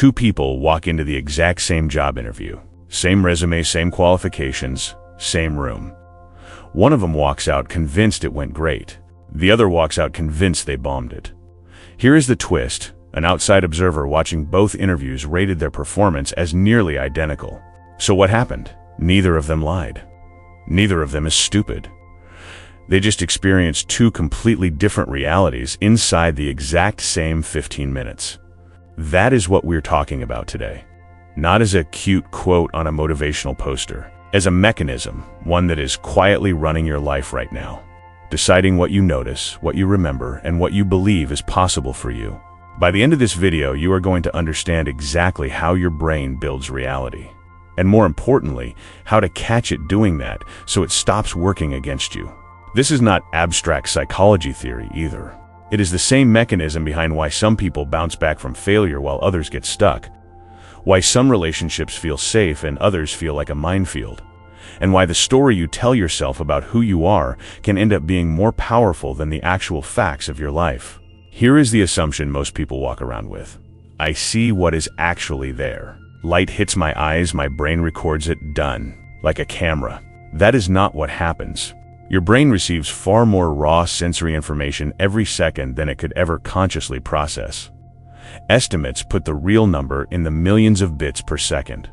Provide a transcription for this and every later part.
Two people walk into the exact same job interview. Same resume, same qualifications, same room. One of them walks out convinced it went great. The other walks out convinced they bombed it. Here is the twist. An outside observer watching both interviews rated their performance as nearly identical. So what happened? Neither of them lied. Neither of them is stupid. They just experienced two completely different realities inside the exact same 15 minutes. That is what we're talking about today. Not as a cute quote on a motivational poster. As a mechanism, one that is quietly running your life right now. Deciding what you notice, what you remember, and what you believe is possible for you. By the end of this video, you are going to understand exactly how your brain builds reality. And more importantly, how to catch it doing that so it stops working against you. This is not abstract psychology theory either. It is the same mechanism behind why some people bounce back from failure while others get stuck. Why some relationships feel safe and others feel like a minefield. And why the story you tell yourself about who you are can end up being more powerful than the actual facts of your life. Here is the assumption most people walk around with. I see what is actually there. Light hits my eyes, my brain records it, done. Like a camera. That is not what happens. Your brain receives far more raw sensory information every second than it could ever consciously process. Estimates put the real number in the millions of bits per second,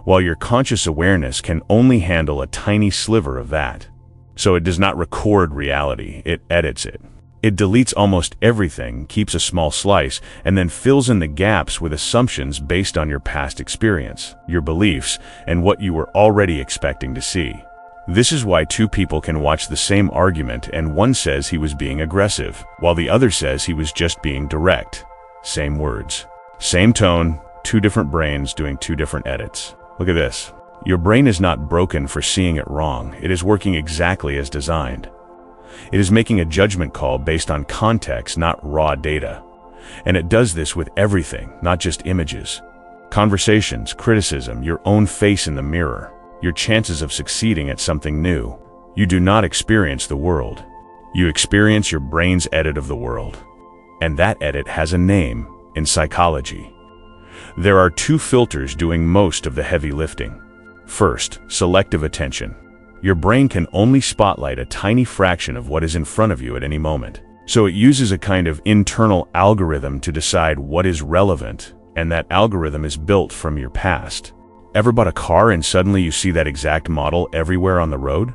while your conscious awareness can only handle a tiny sliver of that. So it does not record reality, it edits it. It deletes almost everything, keeps a small slice, and then fills in the gaps with assumptions based on your past experience, your beliefs, and what you were already expecting to see. This is why two people can watch the same argument and one says he was being aggressive, while the other says he was just being direct. Same words, same tone, two different brains doing two different edits. Look at this. Your brain is not broken for seeing it wrong. It is working exactly as designed. It is making a judgment call based on context, not raw data. And it does this with everything, not just images. Conversations, criticism, your own face in the mirror, your chances of succeeding at something new. You do not experience the world. You experience your brain's edit of the world. And that edit has a name in psychology. There are two filters doing most of the heavy lifting. First, selective attention. Your brain can only spotlight a tiny fraction of what is in front of you at any moment. So it uses a kind of internal algorithm to decide what is relevant, and that algorithm is built from your past. Ever bought a car and suddenly you see that exact model everywhere on the road?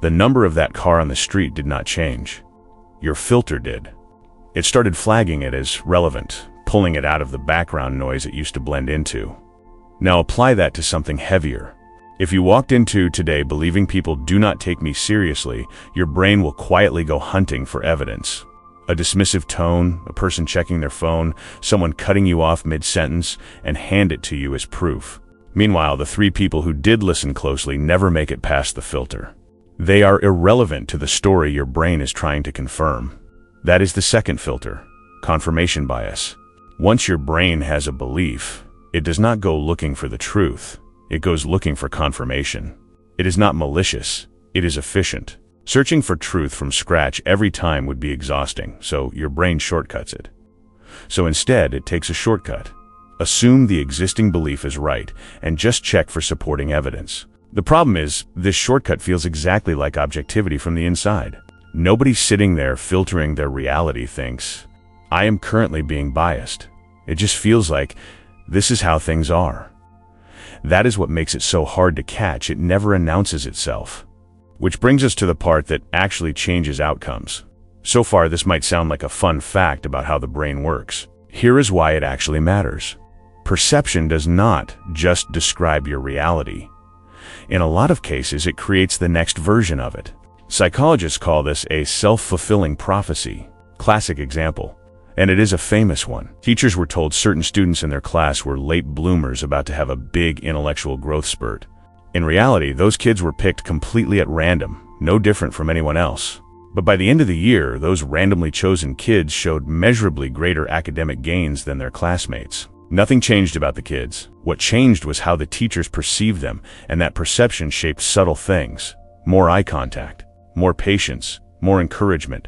The number of that car on the street did not change. Your filter did. It started flagging it as relevant, pulling it out of the background noise it used to blend into. Now apply that to something heavier. If you walked into today believing people do not take me seriously, your brain will quietly go hunting for evidence. A dismissive tone, a person checking their phone, someone cutting you off mid-sentence, and hand it to you as proof. Meanwhile, the three people who did listen closely never make it past the filter. They are irrelevant to the story your brain is trying to confirm. That is the second filter, confirmation bias. Once your brain has a belief, it does not go looking for the truth. It goes looking for confirmation. It is not malicious. It is efficient. Searching for truth from scratch every time would be exhausting, so your brain shortcuts it. So instead, it takes a shortcut. Assume the existing belief is right, and just check for supporting evidence. The problem is, this shortcut feels exactly like objectivity from the inside. Nobody sitting there filtering their reality thinks, I am currently being biased. It just feels like, this is how things are. That is what makes it so hard to catch. It never announces itself. Which brings us to the part that actually changes outcomes. So far, this might sound like a fun fact about how the brain works. Here is why it actually matters. Perception does not just describe your reality. In a lot of cases, it creates the next version of it. Psychologists call this a self-fulfilling prophecy. Classic example. And it is a famous one. Teachers were told certain students in their class were late bloomers about to have a big intellectual growth spurt. In reality, those kids were picked completely at random, no different from anyone else. But by the end of the year, those randomly chosen kids showed measurably greater academic gains than their classmates. Nothing changed about the kids. What changed was how the teachers perceived them, and that perception shaped subtle things. More eye contact, more patience, more encouragement,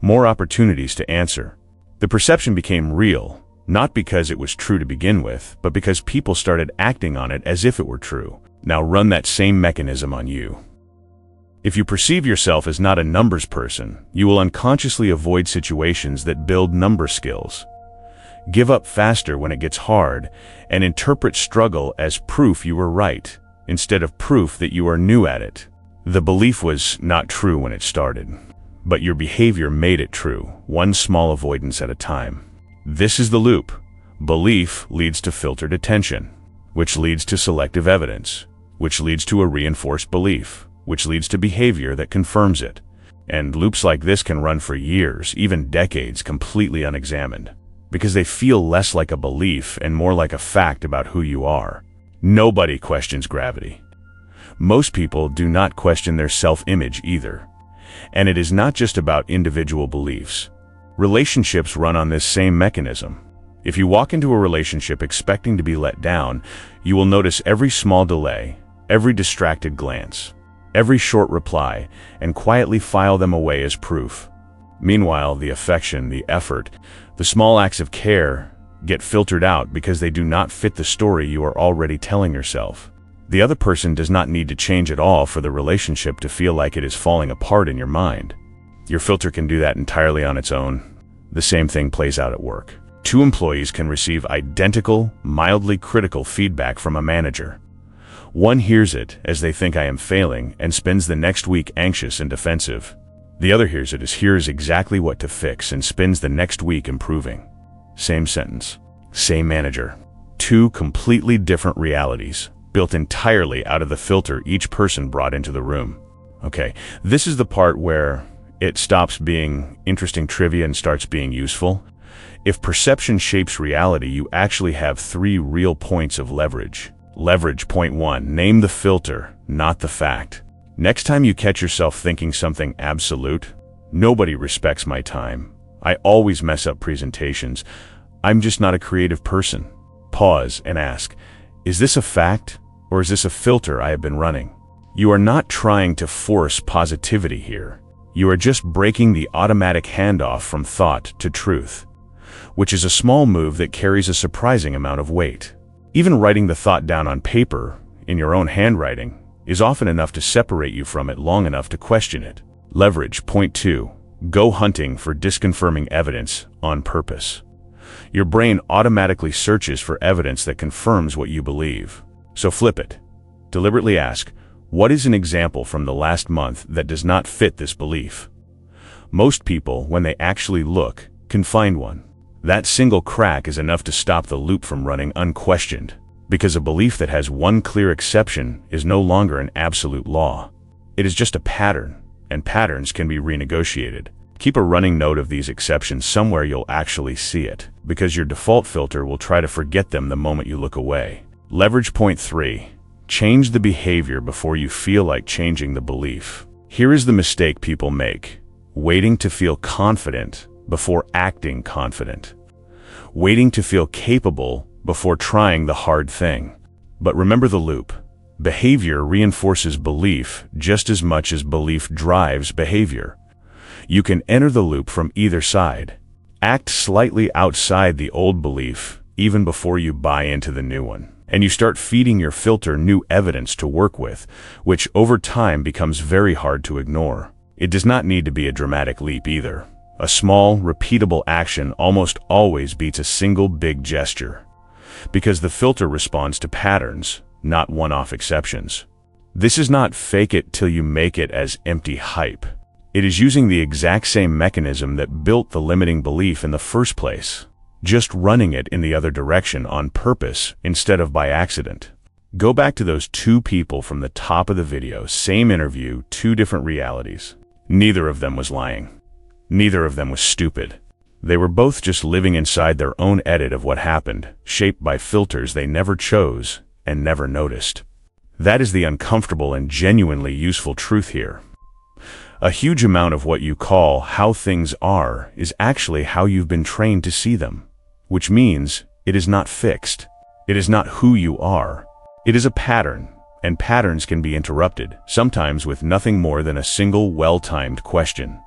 more opportunities to answer. The perception became real, Not because it was true to begin with, but because people started acting on it as if it were true. Now run that same mechanism on you. If you perceive yourself as not a numbers person, you will unconsciously avoid situations that build number skills. Give up faster when it gets hard, and interpret struggle as proof you were right, instead of proof that you are new at it. The belief was not true when it started, but your behavior made it true, one small avoidance at a time. This is the loop. Belief leads to filtered attention, which leads to selective evidence, which leads to a reinforced belief, which leads to behavior that confirms it. And loops like this can run for years, even decades, completely unexamined, because they feel less like a belief and more like a fact about who you are. Nobody questions gravity. Most people do not question their self-image either. And it is not just about individual beliefs. Relationships run on this same mechanism. If you walk into a relationship expecting to be let down, you will notice every small delay, every distracted glance, every short reply, and quietly file them away as proof. Meanwhile, the affection, the effort, the small acts of care get filtered out because they do not fit the story you are already telling yourself. The other person does not need to change at all for the relationship to feel like it is falling apart in your mind. Your filter can do that entirely on its own. The same thing plays out at work. Two employees can receive identical, mildly critical feedback from a manager. One hears it as they think I am failing and spends the next week anxious and defensive. The other hears it as hears exactly what to fix and spends the next week improving. Same sentence, same manager. Two completely different realities, built entirely out of the filter each person brought into the room. Okay, this is the part where it stops being interesting trivia and starts being useful. If perception shapes reality, you actually have 3 real points of leverage. Leverage point 1, name the filter, not the fact. Next time you catch yourself thinking something absolute, nobody respects my time, I always mess up presentations, I'm just not a creative person. Pause and ask, is this a fact or is this a filter I have been running? You are not trying to force positivity here. You are just breaking the automatic handoff from thought to truth, which is a small move that carries a surprising amount of weight. Even writing the thought down on paper, in your own handwriting, is often enough to separate you from it long enough to question it. Leverage point 2, go hunting for disconfirming evidence on purpose. Your brain automatically searches for evidence that confirms what you believe. So flip it. Deliberately ask, what is an example from the last month that does not fit this belief? Most people, when they actually look, can find one. That single crack is enough to stop the loop from running unquestioned, because a belief that has one clear exception is no longer an absolute law. It is just a pattern, and patterns can be renegotiated. Keep a running note of these exceptions somewhere you'll actually see it, because your default filter will try to forget them the moment you look away. Leverage point 3. Change the behavior before you feel like changing the belief. Here is the mistake people make: waiting to feel confident before acting confident. Waiting to feel capable before trying the hard thing. But remember the loop. Behavior reinforces belief just as much as belief drives behavior. You can enter the loop from either side. Act slightly outside the old belief even before you buy into the new one. And you start feeding your filter new evidence to work with, which over time becomes very hard to ignore. It does not need to be a dramatic leap either. A small, repeatable action almost always beats a single big gesture, because the filter responds to patterns, not one-off exceptions. This is not fake it till you make it as empty hype. It is using the exact same mechanism that built the limiting belief in the first place, just running it in the other direction on purpose instead of by accident. Go back to those 2 people from the top of the video, same interview, 2 different realities. Neither of them was lying. Neither of them was stupid. They were both just living inside their own edit of what happened, shaped by filters they never chose and never noticed. That is the uncomfortable and genuinely useful truth here. A huge amount of what you call how things are is actually how you've been trained to see them, which means it is not fixed. It is not who you are. It is a pattern, and patterns can be interrupted, sometimes with nothing more than a single well-timed question.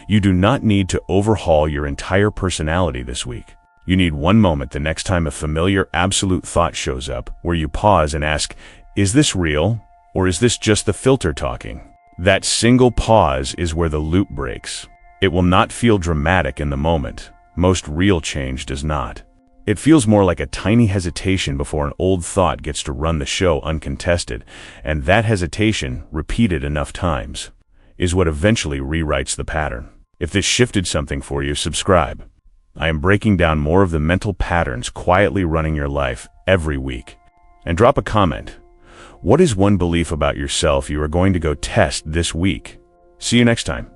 You do not need to overhaul your entire personality this week. You need one moment the next time a familiar, absolute thought shows up, where you pause and ask, is this real, or is this just the filter talking? That single pause is where the loop breaks. It will not feel dramatic in the moment. Most real change does not. It feels more like a tiny hesitation before an old thought gets to run the show uncontested, and that hesitation, repeated enough times, is what eventually rewrites the pattern. If this shifted something for you, subscribe. I am breaking down more of the mental patterns quietly running your life every week. And drop a comment. What is one belief about yourself you are going to go test this week? See you next time.